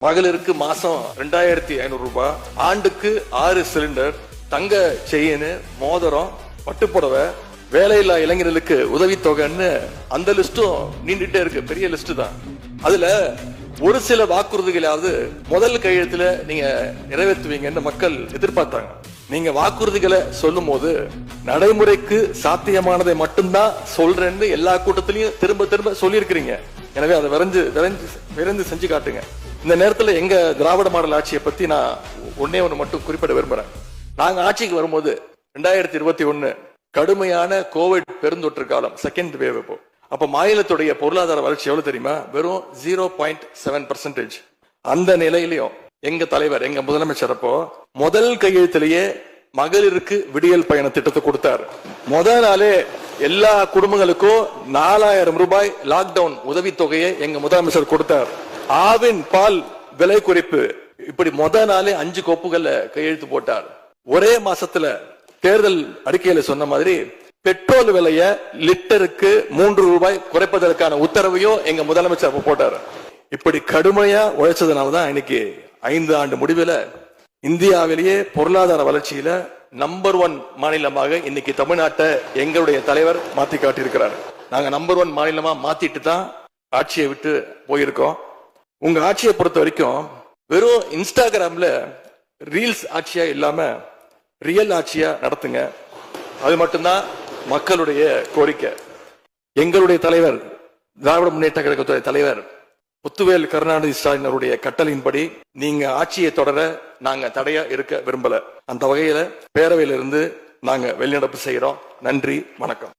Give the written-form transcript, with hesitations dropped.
மகளிருக்கு மாசம் 2500 ரூபாய், ஆண்டுக்கு 6 சிலிண்டர், தங்க செயின், மோதிரம், பட்டுப்புடவை, வேலையில்லா இளைஞர்களுக்கு உதவித்தொகைன்னு அந்த லிஸ்டும் நீண்டுட்டே இருக்கு. பெரிய லிஸ்ட் தான். அதுல ஒரு சில வாக்குறுதிகளாவது முதல் கையெழுத்துல நீங்க நிறைவேற்றுவீங்கன்னு மக்கள் எதிர்பார்த்தாங்க. நீங்க வாக்குறுதிகளை சொல்லும் போது நடைமுறைக்கு சாத்தியமானதை மட்டும்தான் சொல்றேன்னு எல்லா கூட்டத்திலையும் திரும்ப திரும்ப சொல்லியிருக்கிறீங்க. எனவே அதை விரைந்து செஞ்சு காட்டுங்க. இந்த நேரத்தில் எங்க திராவிட மாடல் ஆட்சியை பத்தி நான் ஒன்னே ஒன்று மட்டும் குறிப்பிட விரும்புறேன். நாங்க ஆட்சிக்கு வரும்போது 2021 கடுமையான கோவிட் பெருந்தொற்று காலம், செகண்ட் வேவ். அப்ப மாநிலத்துடைய பொருளாதார வளர்ச்சி எவ்வளவு தெரியுமா? வெறும் 0.7%. அந்த நிலையிலையும் எங்க தலைவர், எங்க முதலமைச்சர் அப்போ முதல் கையெழுத்திலேயே மகளிருக்கு விடியல் பயண திட்டத்தை கொடுத்தார். முதல் நாளே எல்லா குடும்பங்களுக்கும் 4000 ரூபாய் லாக்டவுன் உதவித்தொகையை எங்க முதலமைச்சர் கொடுத்தார். ஆவின் பால் விலை குறைப்பு, இப்படி முதல் நாளே 5 கோப்புகள்ல கையெழுத்து போட்டார். ஒரே மாசத்துல தேர்தல் அறிக்கையில சொன்ன மாதிரி பெட்ரோல் விலைய லிட்டருக்கு 3 ரூபாய் குறைப்பதற்கான உத்தரவையும் எங்க முதலமைச்சர் போட்டார். இப்படி கடுமையா உழைச்சதுனாலதான் இன்னைக்கு 5 ஆண்டு முடிவில் இந்தியாவிலேயே பொருளாதார வளர்ச்சியில நம்பர் 1 மாநிலமாக இன்னைக்கு தமிழ்நாட்டை எங்களுடைய தலைவர் மாத்தி காட்டியிருக்கிறார். நாங்க நம்பர் 1 மாநிலமா மாத்திட்டு தான் ஆட்சியை விட்டு போயிருக்கோம். உங்க ஆட்சியை பொறுத்த வரைக்கும் வெறும் இன்ஸ்டாகிராம்ல ரீல்ஸ் ஆட்சியா இல்லாம ரியல் ஆட்சியா நடத்துங்க. அது மட்டும்தான் மக்களுடைய கோரிக்கை. எங்களுடைய தலைவர், திராவிட முன்னேற்ற கழகத்துடைய தலைவர் முத்துவேல் கருணாநிதி ஸ்டாலின் அவருடைய கட்டளையின்படி நீங்க ஆட்சியை தொடர நாங்க தடையா இருக்க விரும்பல. அந்த வகையில பேரவையிலிருந்து நாங்க வெளிநடப்பு செய்யறோம். நன்றி, வணக்கம்.